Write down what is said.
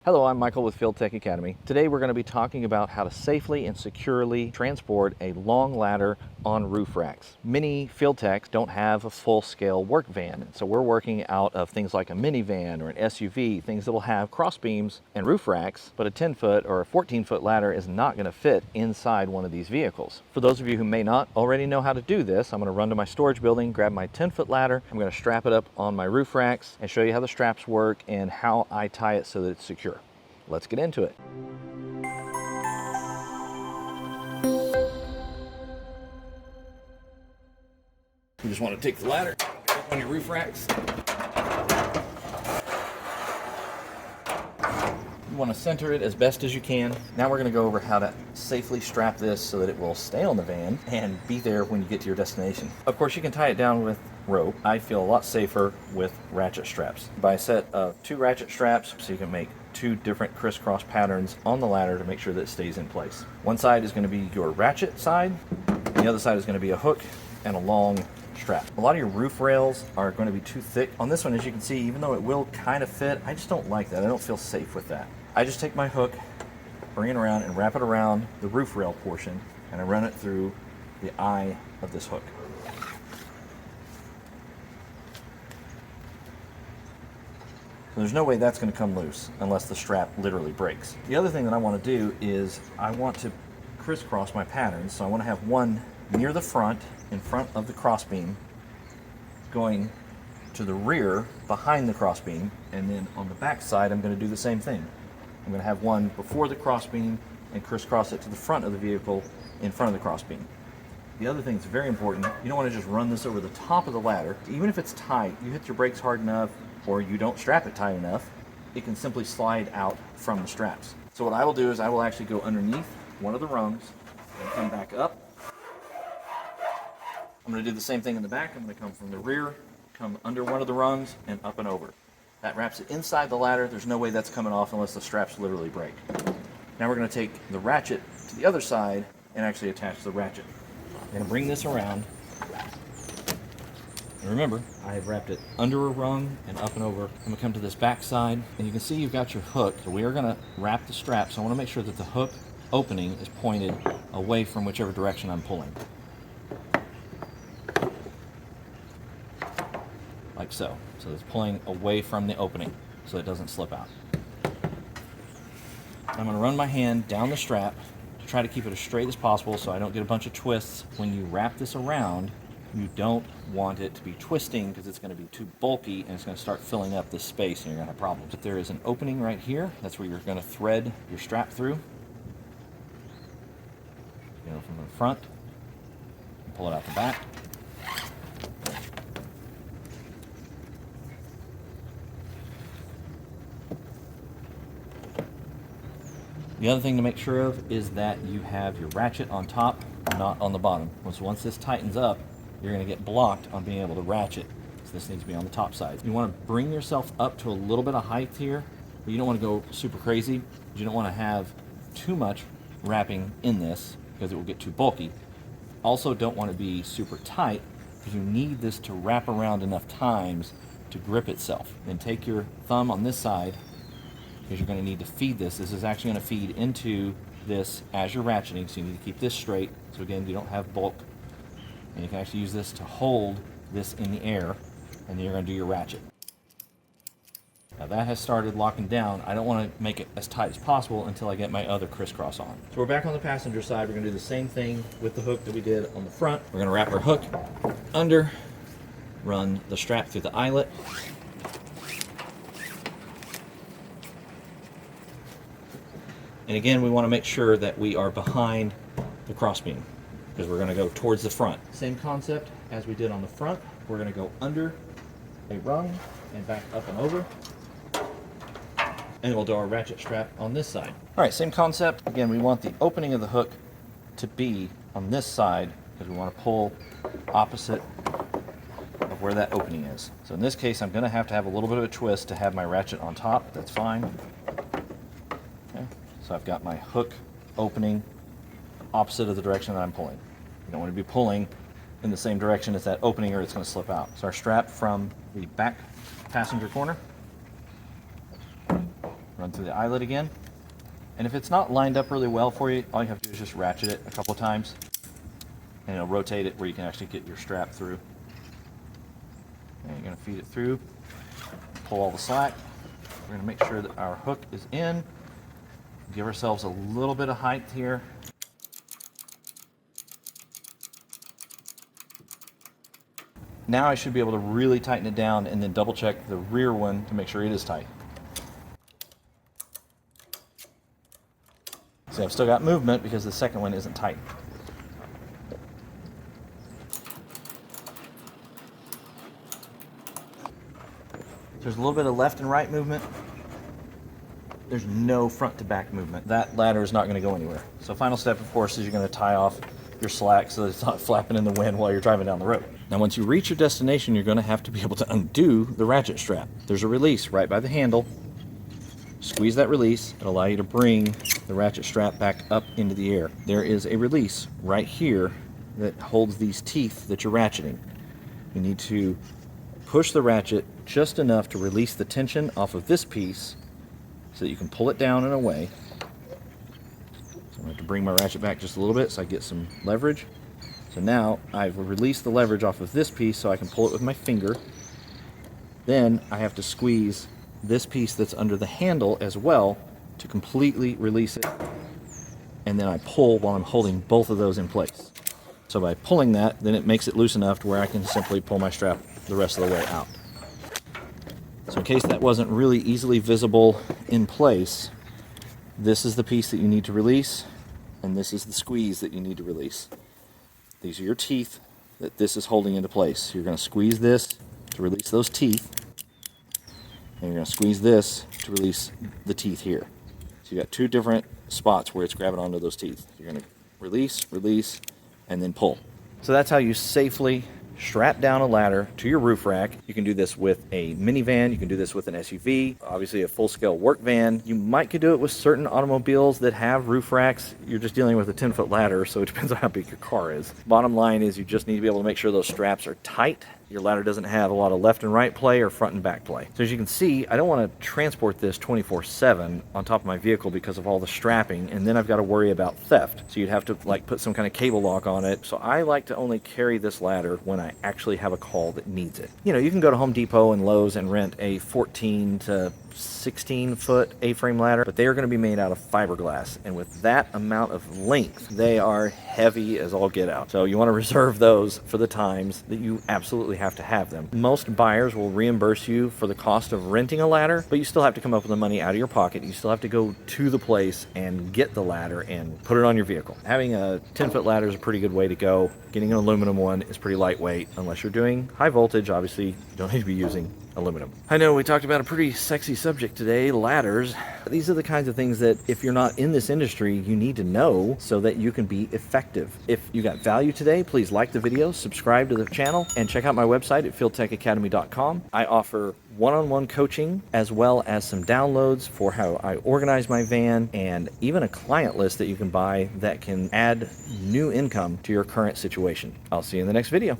Hello, I'm Michael with Field Tech Academy. Today we're going to be talking about how to safely and securely transport a long ladder on roof racks. Many field techs don't have a full-scale work van, so we're working out of things like a minivan or an SUV, things that will have cross beams and roof racks, but a 10-foot or a 14-foot ladder is not going to fit inside one of these vehicles. For those of you who may not already know how to do this, I'm going to run to my storage building, grab my 10-foot ladder, I'm going to strap it up on my roof racks and show you how the straps work and how I tie it so that it's secure. Let's get into it. You just want to take the ladder up on your roof racks. You want to center it as best as you can. Now we're going to go over how to safely strap this so that it will stay on the van and be there when you get to your destination. Of course, you can tie it down with rope. I feel a lot safer with ratchet straps. Buy a set of 2 ratchet straps so you can make 2 different crisscross patterns on the ladder to make sure that it stays in place. One side is going to be your ratchet side, and the other side is going to be a hook and a long strap. A lot of your roof rails are going to be too thick. On this one, as you can see, even though it will kind of fit, I just don't like that. I don't feel safe with that. I just take my hook, bring it around, and wrap it around the roof rail portion, and I run it through the eye of this hook. There's no way that's going to come loose unless the strap literally breaks. The other thing that I want to do is I want to crisscross my patterns. So I want to have one near the front, in front of the crossbeam, going to the rear behind the crossbeam, and then on the back side I'm going to do the same thing. I'm going to have one before the crossbeam and crisscross it to the front of the vehicle in front of the crossbeam. The other thing that's very important, you don't want to just run this over the top of the ladder. Even if it's tight, you hit your brakes hard enough or you don't strap it tight enough, it can simply slide out from the straps. So what I will do is I will actually go underneath one of the rungs and come back up. I'm going to do the same thing in the back. I'm going to come from the rear, come under one of the rungs, and up and over. That wraps it inside the ladder. There's no way that's coming off unless the straps literally break. Now we're going to take the ratchet to the other side and actually attach the ratchet. I'm going to bring this around. And remember, I have wrapped it under a rung and up and over. I'm going to come to this back side, and you can see you've got your hook. So we are going to wrap the strap, so I want to make sure that the hook opening is pointed away from whichever direction I'm pulling. Like so. So it's pulling away from the opening so it doesn't slip out. I'm going to run my hand down the strap to try to keep it as straight as possible so I don't get a bunch of twists. When you wrap this around, you don't want it to be twisting because it's going to be too bulky and it's going to start filling up this space and you're going to have problems. If there is an opening right here, that's where you're going to thread your strap through. You know, from the front, and pull it out the back. The other thing to make sure of is that you have your ratchet on top, not on the bottom. Once this tightens up, you're going to get blocked on being able to ratchet. So this needs to be on the top side. You want to bring yourself up to a little bit of height here, but you don't want to go super crazy. You don't want to have too much wrapping in this because it will get too bulky. Also don't want to be super tight because you need this to wrap around enough times to grip itself. Then take your thumb on this side because you're going to need to feed this. This is actually going to feed into this as you're ratcheting, so you need to keep this straight. So again, you don't have bulk. And you can actually use this to hold this in the air, and then you're going to do your ratchet. Now that has started locking down. I don't want to make it as tight as possible until I get my other crisscross on. So we're back on the passenger side. We're going to do the same thing with the hook that we did on the front. We're going to wrap our hook under, run the strap through the eyelet, and again, we want to make sure that we are behind the crossbeam because we're going to go towards the front. Same concept as we did on the front. We're going to go under a rung and back up and over. And we'll do our ratchet strap on this side. All right, same concept. Again, we want the opening of the hook to be on this side because we want to pull opposite of where that opening is. So in this case, I'm going to have a little bit of a twist to have my ratchet on top. That's fine. Okay. So I've got my hook opening opposite of the direction that I'm pulling. You don't want to be pulling in the same direction as that opening or it's going to slip out. So our strap from the back passenger corner Run through the eyelet again. And if it's not lined up really well for you, all you have to do is just ratchet it a couple times, and it'll rotate it where you can actually get your strap through. And you're going to feed it through, pull all the slack. We're going to make sure that our hook is in. Give ourselves a little bit of height here. Now I should be able to really tighten it down and then double check the rear one to make sure it is tight. See, I've still got movement because the second one isn't tight. There's a little bit of left and right movement. There's no front to back movement. That ladder is not going to go anywhere. So final step, of course, is you're going to tie off your slack so that it's not flapping in the wind while you're driving down the road. Now once you reach your destination, you're going to have to be able to undo the ratchet strap. There's a release right by the handle. Squeeze that release. It'll allow you to bring the ratchet strap back up into the air. There is a release right here that holds these teeth that you're ratcheting. You need to push the ratchet just enough to release the tension off of this piece so that you can pull it down and away. So I'm going to have to bring my ratchet back just a little bit so I get some leverage. So now I've released the leverage off of this piece so I can pull it with my finger. Then I have to squeeze this piece that's under the handle as well to completely release it. And then I pull while I'm holding both of those in place. So by pulling that, then it makes it loose enough to where I can simply pull my strap the rest of the way out. So in case that wasn't really easily visible in place, this is the piece that you need to release, and this is the squeeze that you need to release. These are your teeth that this is holding into place. You're going to squeeze this to release those teeth, and you're going to squeeze this to release the teeth here. So you got two different spots where it's grabbing onto those teeth. You're going to release, release, and then pull. So that's how you safely strap down a ladder to your roof rack. You can do this with a minivan, you can do this with an SUV, obviously a full-scale work van. You might could do it with certain automobiles that have roof racks. You're just dealing with a 10-foot ladder, so it depends on how big your car is. Bottom line is you just need to be able to make sure those straps are tight. Your ladder doesn't have a lot of left and right play or front and back play. So as you can see, I don't want to transport this 24/7 on top of my vehicle because of all the strapping, and then I've got to worry about theft. So you'd have to like put some kind of cable lock on it. So I like to only carry this ladder when I actually have a call that needs it. You know, you can go to Home Depot and Lowe's and rent a 14 to 16-foot A-frame ladder, but they are going to be made out of fiberglass, and with that amount of length, they are heavy as all get out. So you want to reserve those for the times that you absolutely have to have them. Most buyers will reimburse you for the cost of renting a ladder, but you still have to come up with the money out of your pocket. You still have to go to the place and get the ladder and put it on your vehicle. Having a 10-foot ladder is a pretty good way to go. Getting an aluminum one is pretty lightweight. Unless you're doing high voltage, obviously you don't need to be using aluminum. I know we talked about a pretty sexy subject today, ladders. These are the kinds of things that if you're not in this industry, you need to know so that you can be effective. If you got value today, please like the video, subscribe to the channel, and check out my website at fieldtechacademy.com. I offer one-on-one coaching as well as some downloads for how I organize my van, and even a client list that you can buy that can add new income to your current situation. I'll see you in the next video.